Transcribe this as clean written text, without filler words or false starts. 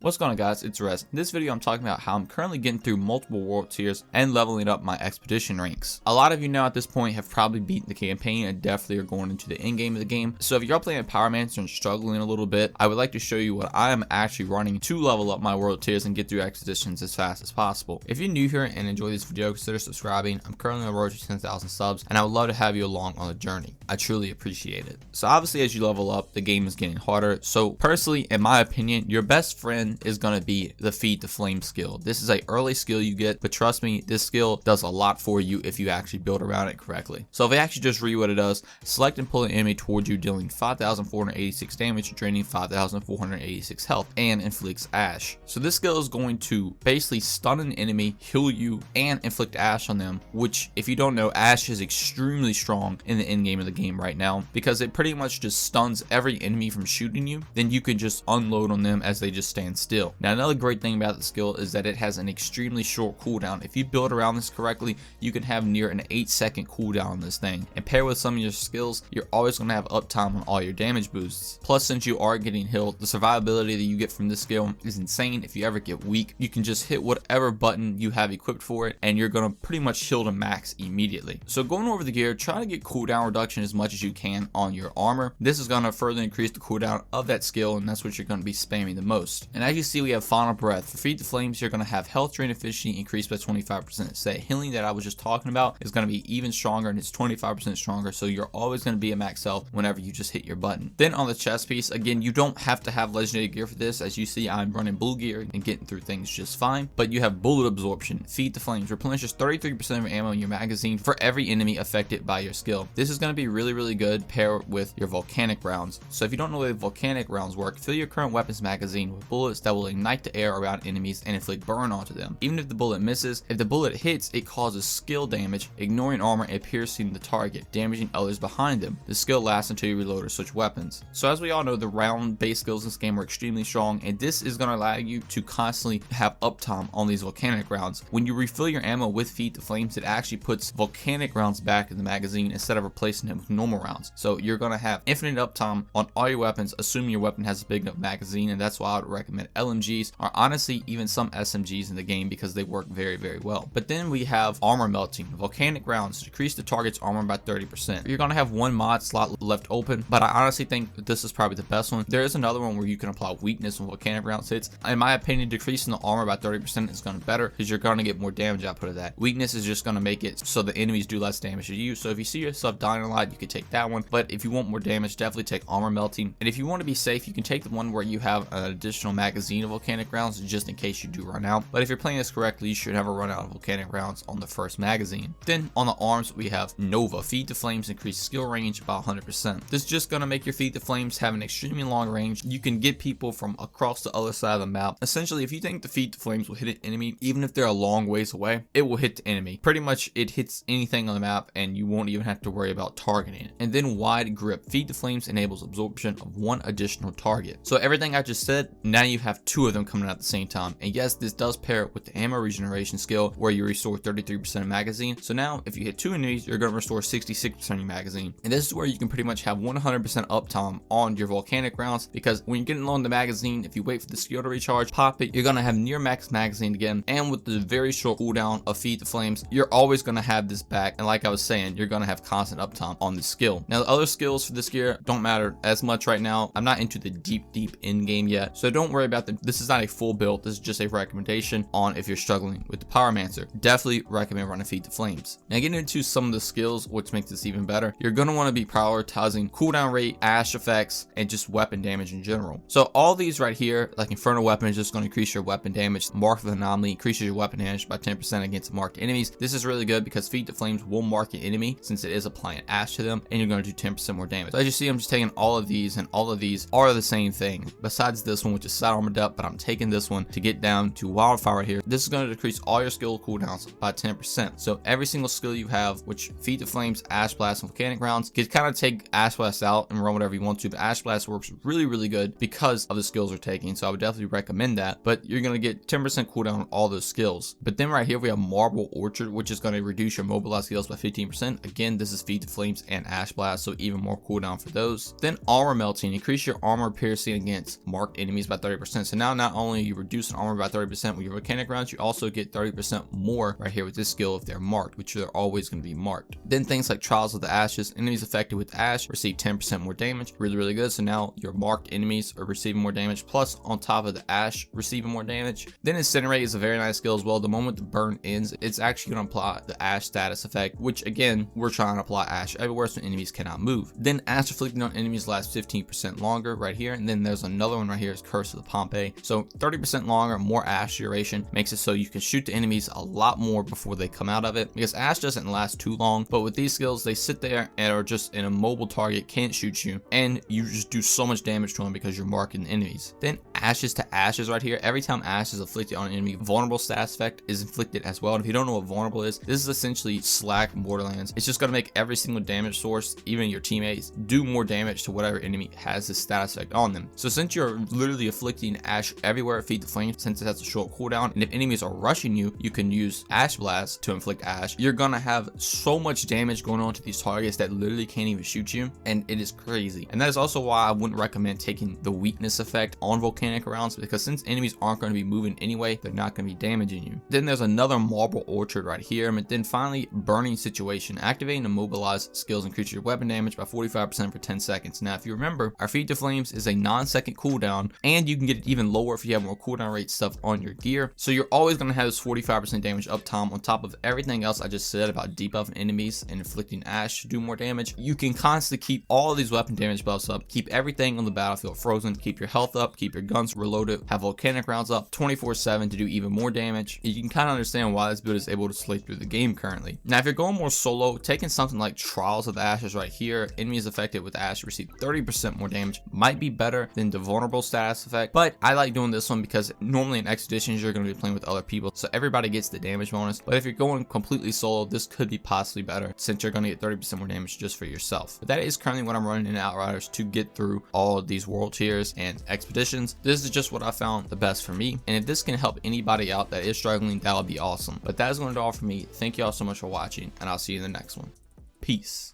What's going on, guys? It's Rez. In this video I'm talking about how I'm currently getting through multiple world tiers and leveling up my expedition ranks. A lot of you now at this point have probably beaten the campaign and definitely are going into the end game of the game. So if you're playing Pyromancer and struggling a little bit, I would like to show you what I am actually running to level up my world tiers and get through expeditions as fast as possible. If you're new here and enjoy this video, consider subscribing. I'm currently on the road to 10,000 subs and I would love to have you along on the journey. I truly appreciate it. So obviously as you level up, the game is getting harder. So personally, in my opinion, your best friend is going to be the Feed the Flame skill. This is an early skill you get, but trust me, this skill does a lot for you if you actually build around it correctly. So if I actually just read what it does, select and pull an enemy towards you, dealing 5,486 damage, draining 5,486 health, and inflicts ash. So this skill is going to basically stun an enemy, heal you, and inflict ash on them, which if you don't know, ash is extremely strong in the end game of the game right now because it pretty much just stuns every enemy from shooting you. Then you can just unload on them as they just stand still. Now another great thing about the skill is that it has an extremely short cooldown. If you build around this correctly, you can have near an 8-second cooldown on this thing, and pair with some of your skills, you're always going to have uptime on all your damage boosts. Plus, since you are getting healed, the survivability that you get from this skill is insane. If you ever get weak, you can just hit whatever button you have equipped for it and you're going to pretty much heal to max immediately. So going over the gear, try to get cooldown reduction as much as you can on your armor. This is going to further increase the cooldown of that skill, and that's what you're going to be spamming the most. And as you see, we have Final Breath. For Feed the Flames, you're going to have health drain efficiency increased by 25%. So that healing that I was just talking about is going to be even stronger, and it's 25% stronger. So you're always going to be at max health whenever you just hit your button. Then on the chest piece, again, you don't have to have legendary gear for this. As you see, I'm running blue gear and getting through things just fine. But you have bullet absorption. Feed the Flames replenishes 33% of ammo in your magazine for every enemy affected by your skill. This is going to be really good paired with your Volcanic Rounds. So if you don't know the way Volcanic Rounds work, fill your current weapons magazine with bullets that will ignite the air around enemies and inflict burn onto them. Even if the bullet misses, if the bullet hits, it causes skill damage, ignoring armor and piercing the target, damaging others behind them. The skill lasts until you reload or switch weapons. So as we all know, the round based skills in this game are extremely strong, and this is going to allow you to constantly have uptime on these Volcanic Rounds. When you refill your ammo with Feed the Flames, it actually puts Volcanic Rounds back in the magazine instead of replacing it with normal rounds. So you're going to have infinite uptime on all your weapons, assuming your weapon has a big enough magazine, and that's why I would recommend LMGs, or honestly even some SMGs in the game, because they work very well. But then we have armor melting. Volcanic Rounds decrease the target's armor by 30%. You're going to have one mod slot left open, but I honestly think this is probably the best one. There is another one where you can apply weakness when Volcanic Rounds hits. In my opinion, decreasing the armor by 30% is going to be better because you're going to get more damage output of that. Weakness is just going to make it so the enemies do less damage to you. So if you see yourself dying a lot, you could take that one. But if you want more damage, definitely take armor melting. And if you want to be safe, you can take the one where you have an additional magazine of Volcanic Rounds just in case you do run out. But if you're playing this correctly, you should never run out of Volcanic Rounds on the first magazine. Then on the arms, we have Nova. Feed the Flames increase skill range by 100%. This is just going to make your Feed the Flames have an extremely long range. You can get people from across the other side of the map. Essentially, if you think the Feed the Flames will hit an enemy, even if they're a long ways away, it will hit the enemy. Pretty much it hits anything on the map and you won't even have to worry about targeting it. And then Wide Grip. Feed the Flames enables absorption of one additional target. So everything I just said, now you have two of them coming out at the same time. And yes, this does pair with the ammo regeneration skill where you restore 33% of magazine. So now if you hit two enemies, you're going to restore 66% of your magazine. And this is where you can pretty much have 100% uptime on your Volcanic Rounds, because when you're getting low on the magazine, if you wait for the skill to recharge, pop it, you're going to have near max magazine again. And with the very short cooldown of Feed the Flames, you're always going to have this back. And like I was saying, you're going to have constant uptime on this skill. Now the other skills for this gear don't matter as much right now. I'm not into the deep end game yet, so don't worry about them. This is not a full build. This is just a recommendation on if you're struggling with the Pyromancer. Definitely recommend running Feed the Flames. Now getting into some of the skills, which makes this even better, you're going to want to be prioritizing cooldown rate, ash effects, and just weapon damage in general. So all these right here, like Inferno Weapon, is just going to increase your weapon damage. Mark of the Anomaly increases your weapon damage by 10% against marked enemies. This is really good because Feed the Flames will mark an enemy since it is applying ash to them, and you're going to do 10% more damage. So as you see, I'm just taking all of these, and all of these are the same thing besides this one, which is side armored up, but I'm taking this one to get down to Wildfire here. This is going to decrease all your skill cooldowns by 10%. So every single skill you have, which Feed the Flames, Ash Blast, and Volcanic Rounds, you can kind of take Ash Blast out and run whatever you want to, but Ash Blast works really good because of the skills we're taking. So I would definitely recommend that, but you're going to get 10% cooldown on all those skills. But then right here we have Marble Orchard, which is going to reduce your mobilized skills by 15%. Again, this is Feed the Flames and Ash Blast, so even more cooldown for those. Then Armor Melting, increase your armor piercing against marked enemies by 30%. 30%. So now not only are you reducing armor by 30% with your volcanic rounds, you also get 30% more right here with this skill if they're marked, which they're always going to be marked. Then things like Trials of the Ashes, enemies affected with ash receive 10% more damage. Really good. So now your marked enemies are receiving more damage, plus on top of the ash receiving more damage. Then Incinerate is a very nice skill as well. The moment the burn ends, it's actually going to apply the ash status effect, which again, we're trying to apply ash everywhere so enemies cannot move. Then ash afflicted on enemies lasts 15% longer right here. And then there's another one right here, is Curse of the Pompeii. So 30% longer, more ash duration makes it so you can shoot the enemies a lot more before they come out of it, because ash doesn't last too long. But with these skills, they sit there and are just an immobile target, can't shoot you, and you just do so much damage to them because you're marking the enemies. Then Ashes to Ashes right here, every time ash is afflicted on an enemy, vulnerable status effect is inflicted as well. And if you don't know what vulnerable is, this is essentially Slack Borderlands. It's just going to make every single damage source, even your teammates, do more damage to whatever enemy has this status effect on them. So since you're literally afflicting ash everywhere, Feed the Flame, since it has a short cooldown, and if enemies are rushing you, you can use Ash Blast to inflict ash. You're gonna have so much damage going on to these targets that literally can't even shoot you, and it is crazy. And that is also why I wouldn't recommend taking the weakness effect on Volcanic Rounds, because since enemies aren't going to be moving anyway, they're not going to be damaging you. Then there's another Marble Orchard right here. And then finally, Burning Situation. Activating immobilize skills increase your weapon damage by 45% for 10 seconds. Now, if you remember, our Feed the Flames is a 9-second cooldown, and you can get it even lower if you have more cooldown rate stuff on your gear. So you're always going to have this 45% damage uptime on top of everything else I just said about debuffing enemies and inflicting ash to do more damage. You can constantly keep all of these weapon damage buffs up, keep everything on the battlefield frozen, keep your health up, keep your guns reloaded, have Volcanic Rounds up 24/7 to do even more damage. You can kind of understand why this build is able to slay through the game currently. Now, if you're going more solo, taking something like Trials of the Ashes right here, enemies affected with ash receive 30% more damage, might be better than the vulnerable status effect, but I like doing this one because normally in expeditions you're going to be playing with other people, so everybody gets the damage bonus. But if you're going completely solo, this could be possibly better since you're going to get 30% more damage just for yourself. But that is currently what I'm running in Outriders to get through all of these world tiers and expeditions. This is just what I found the best for me, and if this can help anybody out that is struggling, that would be awesome. But that is going to do all for me. Thank you all so much for watching, and I'll see you in the next one. Peace.